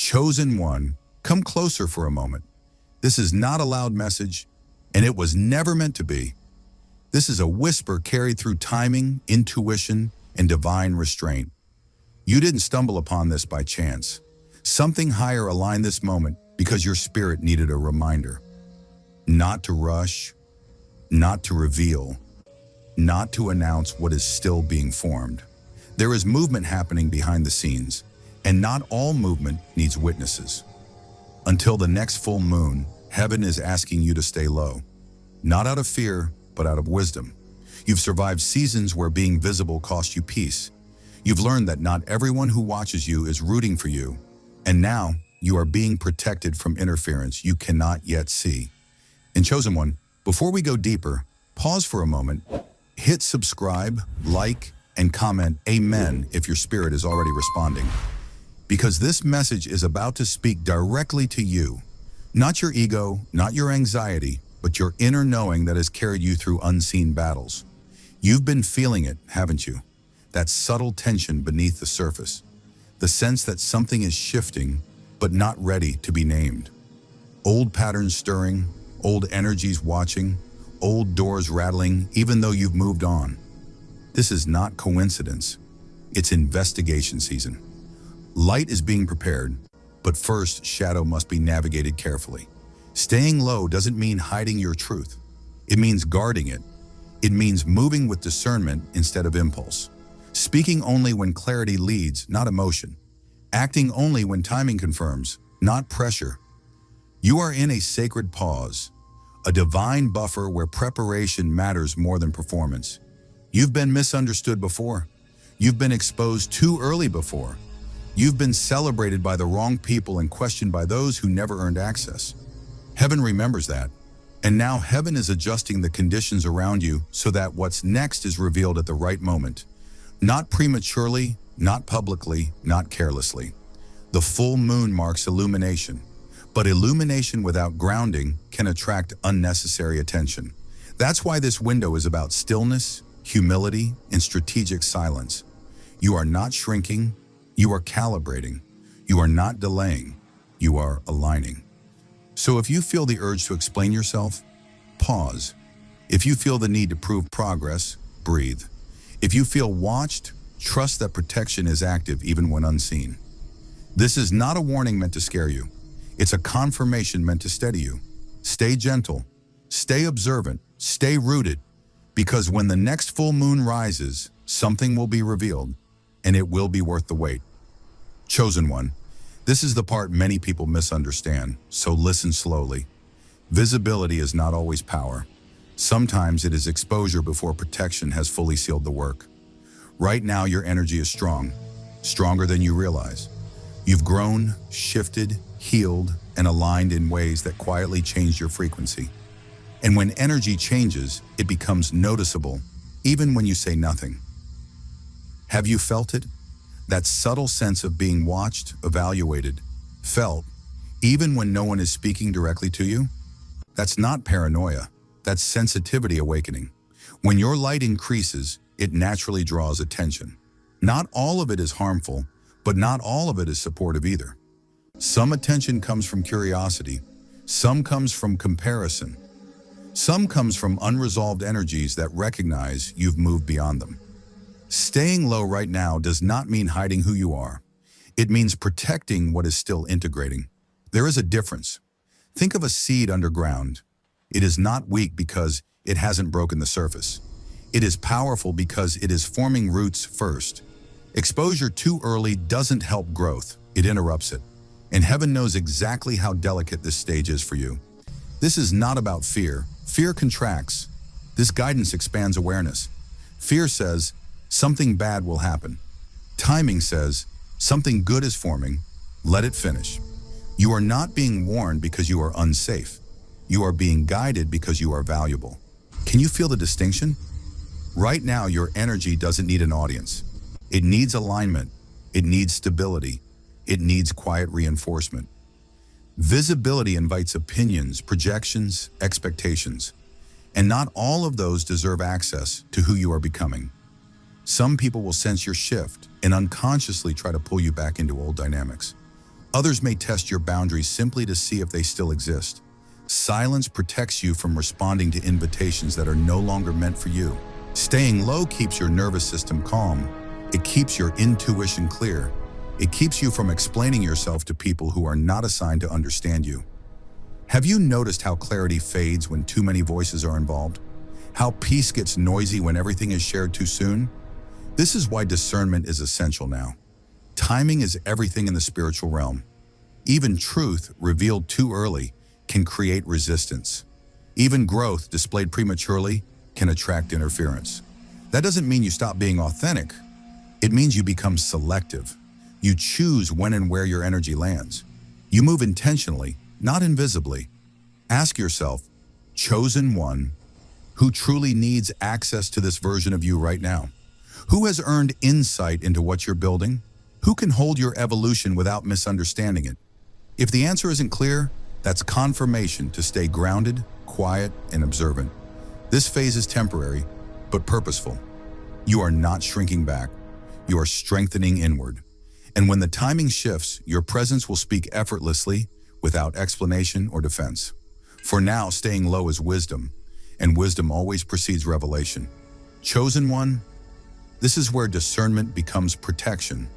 Chosen one, come closer for a moment. This is not a loud message, and it was never meant to be. This is a whisper carried through timing, intuition, and divine restraint. You didn't stumble upon this by chance. Something higher aligned this moment because your spirit needed a reminder. Not to rush, not to reveal, not to announce what is still being formed. There is movement happening behind the scenes, and not all movement needs witnesses. Until the next full moon, heaven is asking you to stay low. Not out of fear, but out of wisdom. You've survived seasons where being visible cost you peace. You've learned that not everyone who watches you is rooting for you, and now you are being protected from interference you cannot yet see. And Chosen One, before we go deeper, pause for a moment, hit subscribe, like, and comment Amen if your spirit is already responding. Because this message is about to speak directly to you. Not your ego, not your anxiety, but your inner knowing that has carried you through unseen battles. You've been feeling it, haven't you? That subtle tension beneath the surface. The sense that something is shifting, but not ready to be named. Old patterns stirring, old energies watching, old doors rattling, even though you've moved on. This is not coincidence. It's investigation season. Light is being prepared, but first, shadow must be navigated carefully. Staying low doesn't mean hiding your truth. It means guarding it. It means moving with discernment instead of impulse. Speaking only when clarity leads, not emotion. Acting only when timing confirms, not pressure. You are in a sacred pause, a divine buffer where preparation matters more than performance. You've been misunderstood before. You've been exposed too early before. You've been celebrated by the wrong people and questioned by those who never earned access. Heaven remembers that. And now heaven is adjusting the conditions around you so that what's next is revealed at the right moment. Not prematurely, not publicly, not carelessly. The full moon marks illumination, but illumination without grounding can attract unnecessary attention. That's why this window is about stillness, humility, and strategic silence. You are not shrinking, you are calibrating. You are not delaying, you are aligning. So if you feel the urge to explain yourself, pause. If you feel the need to prove progress, breathe. If you feel watched, trust that protection is active even when unseen. This is not a warning meant to scare you. It's a confirmation meant to steady you. Stay gentle, stay observant, stay rooted, because when the next full moon rises, something will be revealed, and it will be worth the wait. Chosen One, this is the part many people misunderstand, so listen slowly. Visibility is not always power. Sometimes it is exposure before protection has fully sealed the work. Right now, your energy is strong, stronger than you realize. You've grown, shifted, healed, and aligned in ways that quietly change your frequency. And when energy changes, it becomes noticeable, even when you say nothing. Have you felt it? That subtle sense of being watched, evaluated, felt, even when no one is speaking directly to you? That's not paranoia. That's sensitivity awakening. When your light increases, it naturally draws attention. Not all of it is harmful, but not all of it is supportive either. Some attention comes from curiosity. Some comes from comparison. Some comes from unresolved energies that recognize you've moved beyond them. Staying low right now does not mean hiding who you are. It means protecting what is still integrating. There is a difference. Think of a seed underground. It is not weak because it hasn't broken the surface. It is powerful because it is forming roots first. Exposure too early doesn't help growth, it interrupts it. And heaven knows exactly how delicate this stage is for you. This is not about fear. Fear contracts. This guidance expands awareness. Fear says, something bad will happen. Timing says, something good is forming, let it finish. You are not being warned because you are unsafe. You are being guided because you are valuable. Can you feel the distinction? Right now, your energy doesn't need an audience. It needs alignment. It needs stability. It needs quiet reinforcement. Visibility invites opinions, projections, expectations, and not all of those deserve access to who you are becoming. Some people will sense your shift and unconsciously try to pull you back into old dynamics. Others may test your boundaries simply to see if they still exist. Silence protects you from responding to invitations that are no longer meant for you. Staying low keeps your nervous system calm. It keeps your intuition clear. It keeps you from explaining yourself to people who are not assigned to understand you. Have you noticed how clarity fades when too many voices are involved? How peace gets noisy when everything is shared too soon? This is why discernment is essential now. Timing is everything in the spiritual realm. Even truth, revealed too early, can create resistance. Even growth, displayed prematurely, can attract interference. That doesn't mean you stop being authentic. It means you become selective. You choose when and where your energy lands. You move intentionally, not invisibly. Ask yourself, chosen one, who truly needs access to this version of you right now? Who has earned insight into what you're building? Who can hold your evolution without misunderstanding it? If the answer isn't clear, that's confirmation to stay grounded, quiet, and observant. This phase is temporary, but purposeful. You are not shrinking back. You are strengthening inward. And when the timing shifts, your presence will speak effortlessly, without explanation or defense. For now, staying low is wisdom, and wisdom always precedes revelation. Chosen one, this is where discernment becomes protection.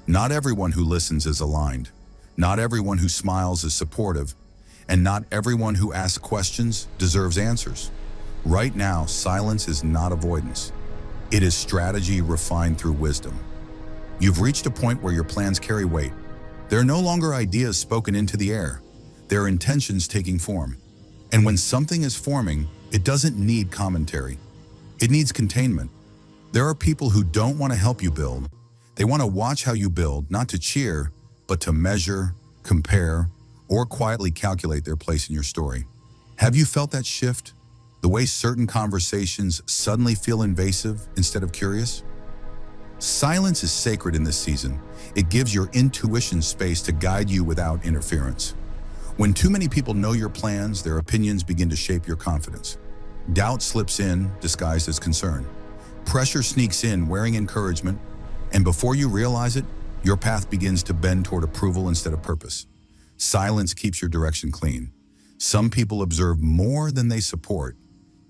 Not everyone who listens is aligned. Not everyone who smiles is supportive. And not everyone who asks questions deserves answers. Right now, silence is not avoidance. It is strategy refined through wisdom. You've reached a point where your plans carry weight. They're no longer ideas spoken into the air. They're intentions taking form. And when something is forming, it doesn't need commentary. It needs containment. There are people who don't want to help you build. They want to watch how you build, not to cheer, but to measure, compare, or quietly calculate their place in your story. Have you felt that shift? The way certain conversations suddenly feel invasive instead of curious? Silence is sacred in this season. It gives your intuition space to guide you without interference. When too many people know your plans, their opinions begin to shape your confidence. Doubt slips in, disguised as concern. Pressure sneaks in, wearing encouragement, and before you realize it, your path begins to bend toward approval instead of purpose. Silence keeps your direction clean. Some people observe more than they support,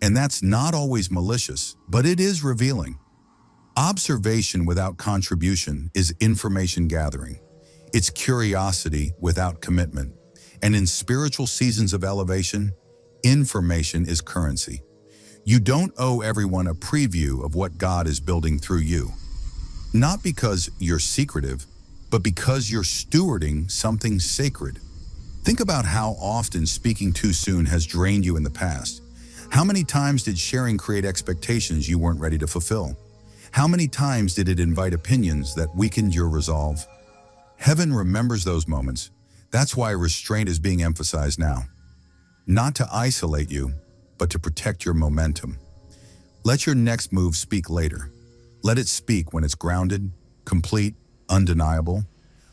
and that's not always malicious, but it is revealing. Observation without contribution is information gathering. It's curiosity without commitment. And in spiritual seasons of elevation, information is currency. You don't owe everyone a preview of what God is building through you. Not because you're secretive, but because you're stewarding something sacred. Think about how often speaking too soon has drained you in the past. How many times did sharing create expectations you weren't ready to fulfill? How many times did it invite opinions that weakened your resolve? Heaven remembers those moments. That's why restraint is being emphasized now. Not to isolate you, but to protect your momentum. Let your next move speak later. Let it speak when it's grounded, complete, undeniable.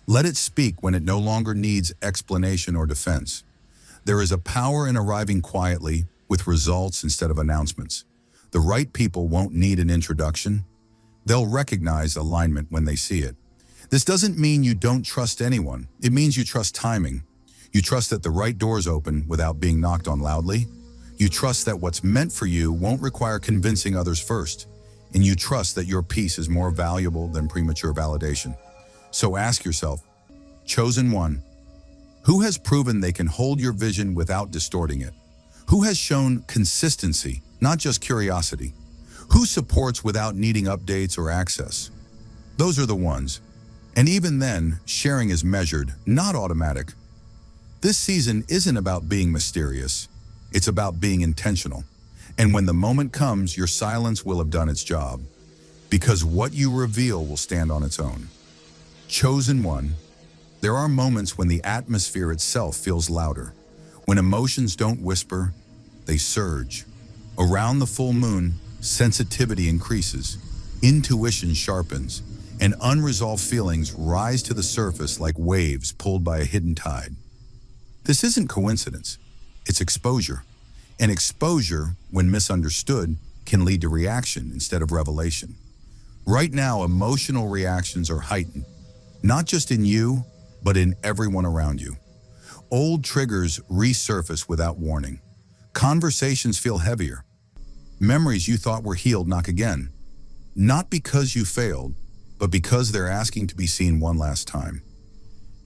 Let it speak when it no longer needs explanation or defense. There is a power in arriving quietly with results instead of announcements. The right people won't need an introduction. They'll recognize alignment when they see it. This doesn't mean you don't trust anyone. It means you trust timing. You trust that the right doors open without being knocked on loudly. You trust that what's meant for you won't require convincing others first. And you trust that your peace is more valuable than premature validation. So ask yourself, chosen one, who has proven they can hold your vision without distorting it? Who has shown consistency, not just curiosity? Who supports without needing updates or access? Those are the ones. And even then, sharing is measured, not automatic. This season isn't about being mysterious. It's about being intentional. And when the moment comes, your silence will have done its job. Because what you reveal will stand on its own. Chosen one, there are moments when the atmosphere itself feels louder. When emotions don't whisper, they surge. Around the full moon, sensitivity increases, intuition sharpens, and unresolved feelings rise to the surface like waves pulled by a hidden tide. This isn't coincidence, it's exposure. And exposure, when misunderstood, can lead to reaction instead of revelation. Right now, emotional reactions are heightened, not just in you, but in everyone around you. Old triggers resurface without warning. Conversations feel heavier. Memories you thought were healed knock again. Not because you failed, but because they're asking to be seen one last time.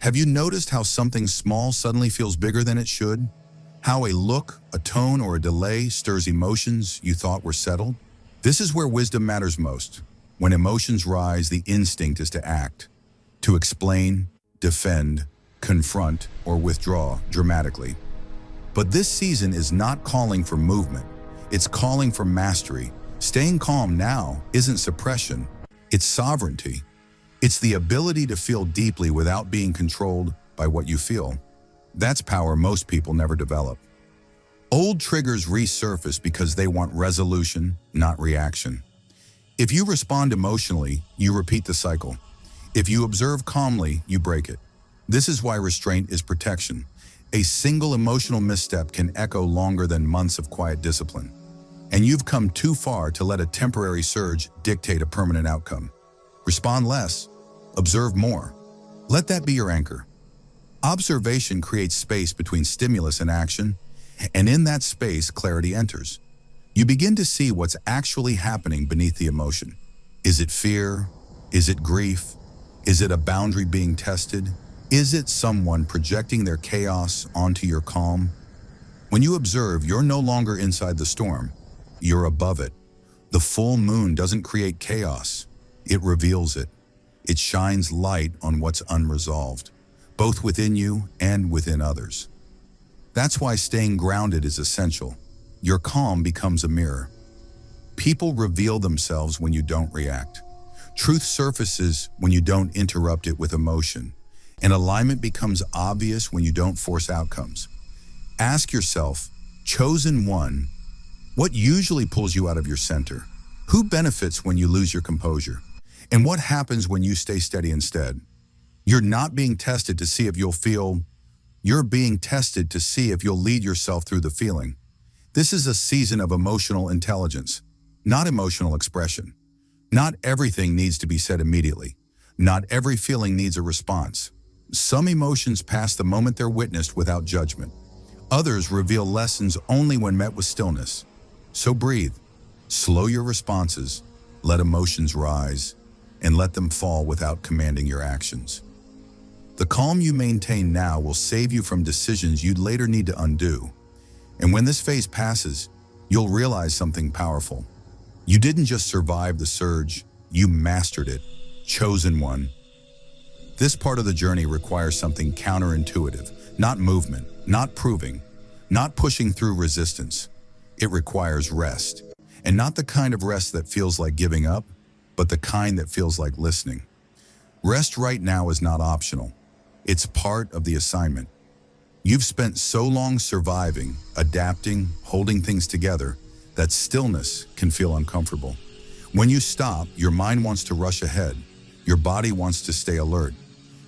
Have you noticed how something small suddenly feels bigger than it should? How a look, a tone, or a delay stirs emotions you thought were settled? This is where wisdom matters most. When emotions rise, the instinct is to act, to explain, defend, confront, or withdraw dramatically. But this season is not calling for movement. It's calling for mastery. Staying calm now isn't suppression, it's sovereignty. It's the ability to feel deeply without being controlled by what you feel. That's power most people never develop. Old triggers resurface because they want resolution, not reaction. If you respond emotionally, you repeat the cycle. If you observe calmly, you break it. This is why restraint is protection. A single emotional misstep can echo longer than months of quiet discipline. And you've come too far to let a temporary surge dictate a permanent outcome. Respond less, observe more. Let that be your anchor. Observation creates space between stimulus and action, and in that space, clarity enters. You begin to see what's actually happening beneath the emotion. Is it fear? Is it grief? Is it a boundary being tested? Is it someone projecting their chaos onto your calm? When you observe, you're no longer inside the storm. You're above it. The full moon doesn't create chaos. It reveals it. It shines light on what's unresolved, both within you and within others. That's why staying grounded is essential. Your calm becomes a mirror. People reveal themselves when you don't react. Truth surfaces when you don't interrupt it with emotion. And alignment becomes obvious when you don't force outcomes. Ask yourself, chosen one, what usually pulls you out of your center? Who benefits when you lose your composure? And what happens when you stay steady instead? You're not being tested to see if you'll feel. You're being tested to see if you'll lead yourself through the feeling. This is a season of emotional intelligence, not emotional expression. Not everything needs to be said immediately. Not every feeling needs a response. Some emotions pass the moment they're witnessed without judgment. Others reveal lessons only when met with stillness. So breathe, slow your responses, let emotions rise, and let them fall without commanding your actions. The calm you maintain now will save you from decisions you'd later need to undo. And when this phase passes, you'll realize something powerful. You didn't just survive the surge, you mastered it, chosen one. This part of the journey requires something counterintuitive, not movement, not proving, not pushing through resistance. It requires rest, and not the kind of rest that feels like giving up, but the kind that feels like listening. Rest right now is not optional. It's part of the assignment. You've spent so long surviving, adapting, holding things together, that stillness can feel uncomfortable. When you stop, your mind wants to rush ahead. Your body wants to stay alert.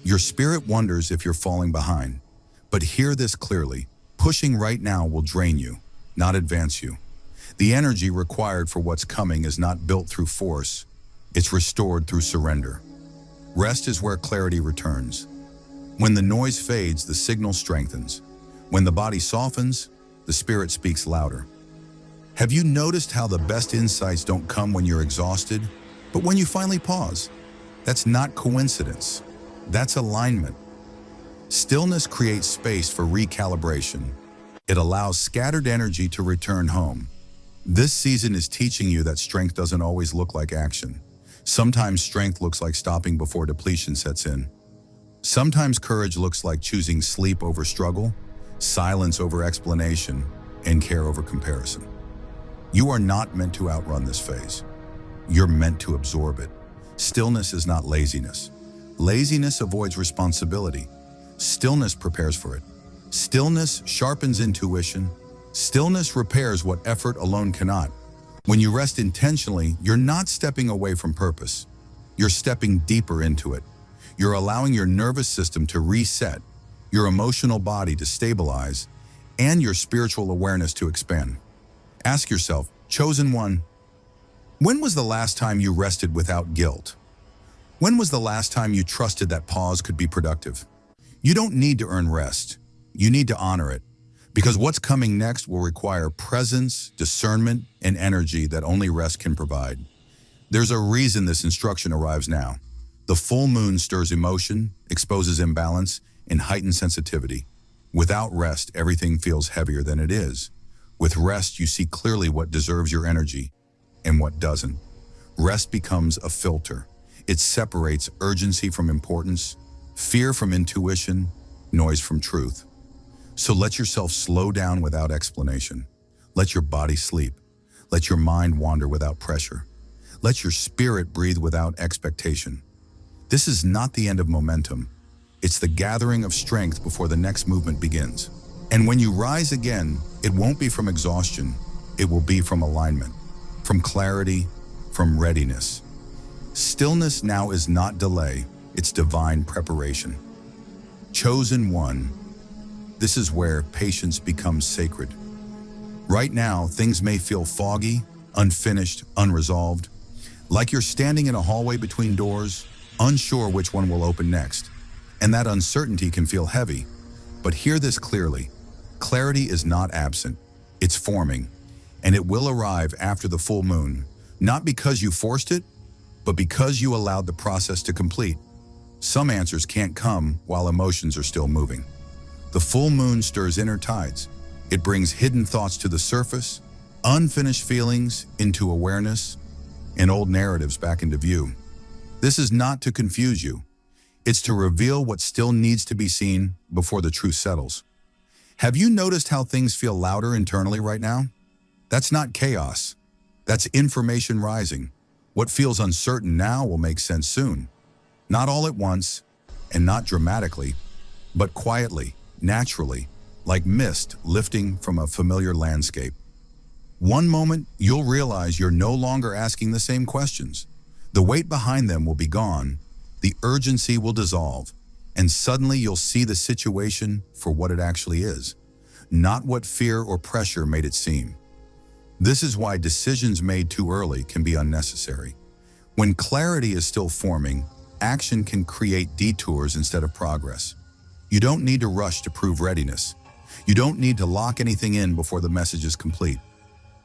Your spirit wonders if you're falling behind. But hear this clearly. Pushing right now will drain you, not advance you. The energy required for what's coming is not built through force. It's restored through surrender. Rest is where clarity returns. When the noise fades, the signal strengthens. When the body softens, the spirit speaks louder. Have you noticed how the best insights don't come when you're exhausted, but when you finally pause? That's not coincidence. That's alignment. Stillness creates space for recalibration. It allows scattered energy to return home. This season is teaching you that strength doesn't always look like action. Sometimes strength looks like stopping before depletion sets in. Sometimes courage looks like choosing sleep over struggle, silence over explanation, and care over comparison. You are not meant to outrun this phase. You're meant to absorb it. Stillness is not laziness. Laziness avoids responsibility. Stillness prepares for it. Stillness sharpens intuition. Stillness repairs what effort alone cannot. When you rest intentionally, you're not stepping away from purpose. You're stepping deeper into it. You're allowing your nervous system to reset, your emotional body to stabilize, and your spiritual awareness to expand. Ask yourself, chosen one, when was the last time you rested without guilt? When was the last time you trusted that pause could be productive? You don't need to earn rest. You need to honor it. Because what's coming next will require presence, discernment, and energy that only rest can provide. There's a reason this instruction arrives now. The full moon stirs emotion, exposes imbalance, and heightens sensitivity. Without rest, everything feels heavier than it is. With rest, you see clearly what deserves your energy and what doesn't. Rest becomes a filter. It separates urgency from importance, fear from intuition, noise from truth. So let yourself slow down without explanation. Let your body sleep. Let your mind wander without pressure. Let your spirit breathe without expectation. This is not the end of momentum. It's the gathering of strength before the next movement begins. And when you rise again, it won't be from exhaustion. It will be from alignment, from clarity, from readiness. Stillness now is not delay, it's divine preparation. Chosen one. This is where patience becomes sacred. Right now, things may feel foggy, unfinished, unresolved, like you're standing in a hallway between doors, unsure which one will open next. And that uncertainty can feel heavy. But hear this clearly. Clarity is not absent. It's forming. And it will arrive after the full moon, not because you forced it, but because you allowed the process to complete. Some answers can't come while emotions are still moving. The full moon stirs inner tides. It brings hidden thoughts to the surface, unfinished feelings into awareness, and old narratives back into view. This is not to confuse you. It's to reveal what still needs to be seen before the truth settles. Have you noticed how things feel louder internally right now? That's not chaos. That's information rising. What feels uncertain now will make sense soon. Not all at once, and not dramatically, but quietly, naturally, like mist lifting from a familiar landscape. One moment, you'll realize you're no longer asking the same questions. The weight behind them will be gone, the urgency will dissolve, and suddenly you'll see the situation for what it actually is, not what fear or pressure made it seem. This is why decisions made too early can be unnecessary. When clarity is still forming, action can create detours instead of progress. You don't need to rush to prove readiness. You don't need to lock anything in before the message is complete.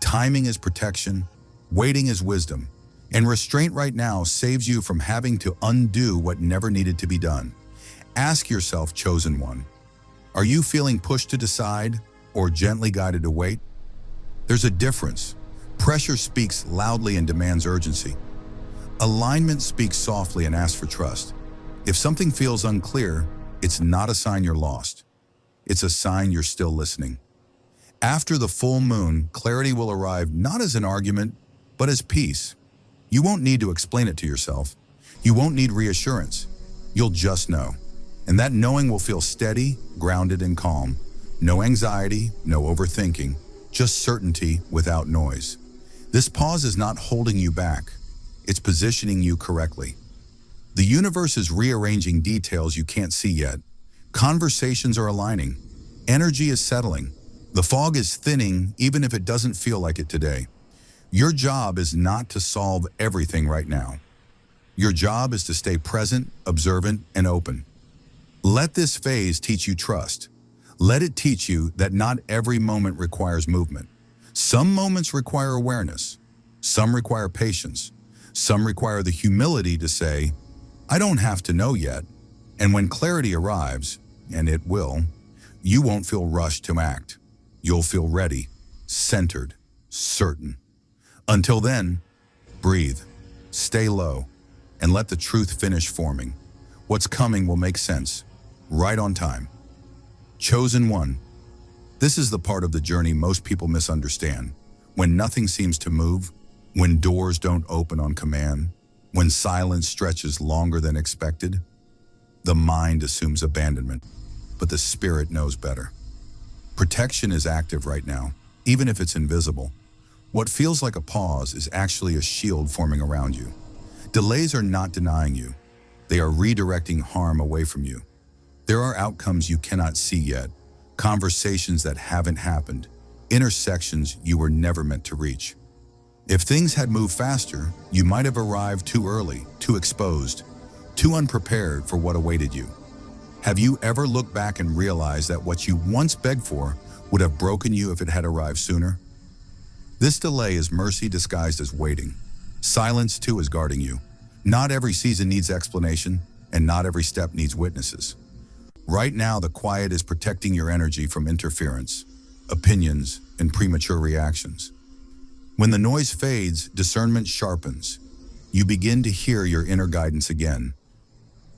Timing is protection, waiting is wisdom, and restraint right now saves you from having to undo what never needed to be done. Ask yourself, chosen one, are you feeling pushed to decide or gently guided to wait? There's a difference. Pressure speaks loudly and demands urgency. Alignment speaks softly and asks for trust. If something feels unclear, it's not a sign you're lost. It's a sign you're still listening. After the full moon, clarity will arrive not as an argument, but as peace. You won't need to explain it to yourself. You won't need reassurance. You'll just know. And that knowing will feel steady, grounded, and calm. No anxiety, no overthinking, just certainty without noise. This pause is not holding you back. It's positioning you correctly. The universe is rearranging details you can't see yet. Conversations are aligning. Energy is settling. The fog is thinning, even if it doesn't feel like it today. Your job is not to solve everything right now. Your job is to stay present, observant, and open. Let this phase teach you trust. Let it teach you that not every moment requires movement. Some moments require awareness. Some require patience. Some require the humility to say, I don't have to know yet. And when clarity arrives, and it will, you won't feel rushed to act. You'll feel ready, centered, certain. Until then, breathe, stay low, and let the truth finish forming. What's coming will make sense, right on time. Chosen one. This is the part of the journey most people misunderstand. When nothing seems to move, when doors don't open on command, when silence stretches longer than expected, the mind assumes abandonment, but the spirit knows better. Protection is active right now, even if it's invisible. What feels like a pause is actually a shield forming around you. Delays are not denying you. They are redirecting harm away from you. There are outcomes you cannot see yet, conversations that haven't happened, intersections you were never meant to reach. If things had moved faster, you might have arrived too early, too exposed, too unprepared for what awaited you. Have you ever looked back and realized that what you once begged for would have broken you if it had arrived sooner? This delay is mercy disguised as waiting. Silence, too, is guarding you. Not every season needs explanation, and not every step needs witnesses. Right now, the quiet is protecting your energy from interference, opinions, and premature reactions. When the noise fades, discernment sharpens. You begin to hear your inner guidance again.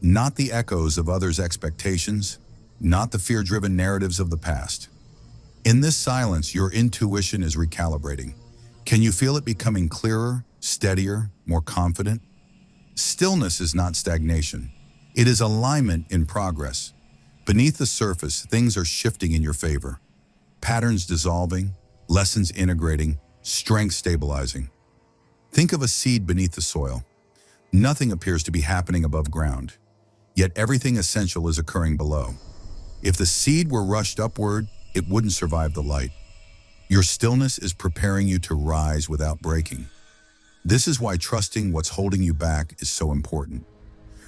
Not the echoes of others' expectations, not the fear-driven narratives of the past. In this silence, your intuition is recalibrating. Can you feel it becoming clearer, steadier, more confident? Stillness is not stagnation. It is alignment in progress. Beneath the surface, things are shifting in your favor. Patterns dissolving, lessons integrating, strength stabilizing. Think of a seed beneath the soil. Nothing appears to be happening above ground, yet everything essential is occurring below. If the seed were rushed upward, it wouldn't survive the light. Your stillness is preparing you to rise without breaking. This is why trusting what's holding you back is so important.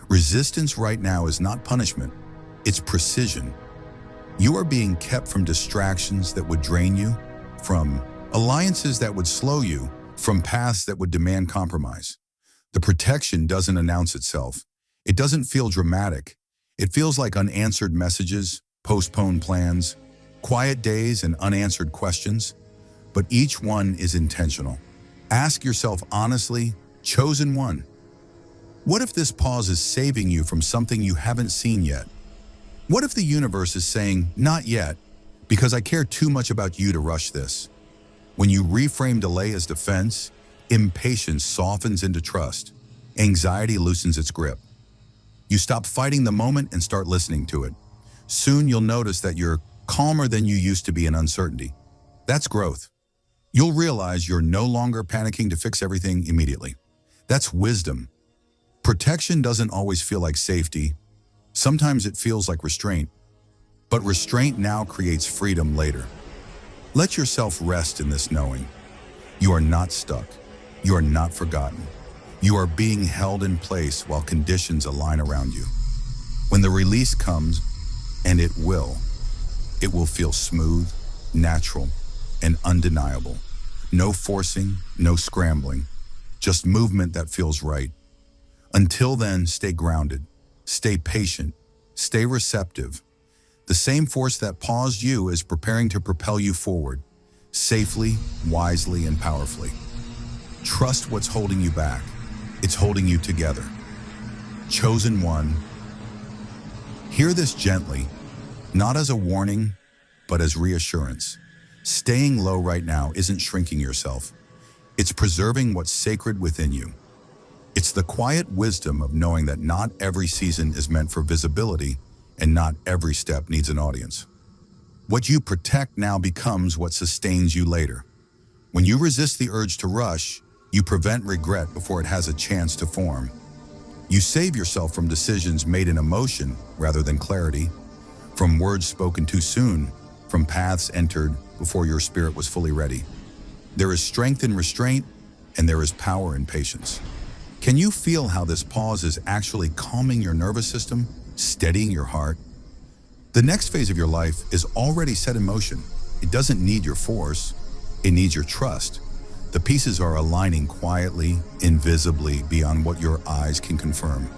Resistance right now is not punishment, it's precision. You are being kept from distractions that would drain you, from alliances that would slow you, from paths that would demand compromise. The protection doesn't announce itself. It doesn't feel dramatic. It feels like unanswered messages, postponed plans, quiet days, and unanswered questions. But each one is intentional. Ask yourself honestly, chosen one. What if this pause is saving you from something you haven't seen yet? What if the universe is saying, not yet, because I care too much about you to rush this? When you reframe delay as defense, impatience softens into trust. Anxiety loosens its grip. You stop fighting the moment and start listening to it. Soon you'll notice that you're calmer than you used to be in uncertainty. That's growth. You'll realize you're no longer panicking to fix everything immediately. That's wisdom. Protection doesn't always feel like safety. Sometimes it feels like restraint. But restraint now creates freedom later. Let yourself rest in this knowing. You are not stuck. You are not forgotten. You are being held in place while conditions align around you. When the release comes, and it will feel smooth, natural, and undeniable. No forcing, no scrambling, just movement that feels right. Until then, stay grounded, stay patient, stay receptive. The same force that paused you is preparing to propel you forward, safely, wisely, and powerfully. Trust what's holding you back. It's holding you together. Chosen one. Hear this gently, not as a warning, but as reassurance. Staying low right now isn't shrinking yourself. It's preserving what's sacred within you. It's the quiet wisdom of knowing that not every season is meant for visibility, and not every step needs an audience. What you protect now becomes what sustains you later. When you resist the urge to rush, you prevent regret before it has a chance to form. You save yourself from decisions made in emotion rather than clarity, from words spoken too soon, from paths entered before your spirit was fully ready. There is strength in restraint, and there is power in patience. Can you feel how this pause is actually calming your nervous system, steadying your heart? The next phase of your life is already set in motion. It doesn't need your force, it needs your trust. The pieces are aligning quietly, invisibly, beyond what your eyes can confirm.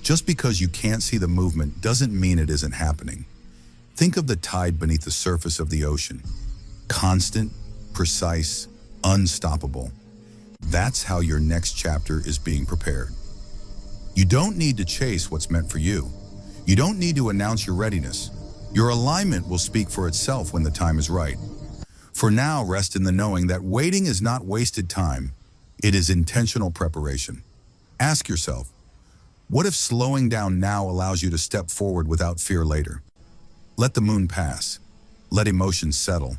Just because you can't see the movement doesn't mean it isn't happening. Think of the tide beneath the surface of the ocean. Constant, precise, unstoppable. That's how your next chapter is being prepared. You don't need to chase what's meant for you. You don't need to announce your readiness. Your alignment will speak for itself when the time is right. For now, rest in the knowing that waiting is not wasted time. It is intentional preparation. Ask yourself, what if slowing down now allows you to step forward without fear later? Let the moon pass. Let emotions settle.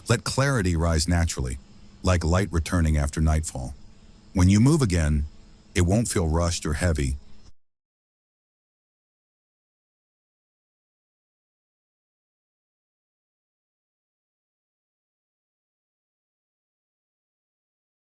Let clarity rise naturally, like light returning after nightfall. When you move again, it won't feel rushed or heavy.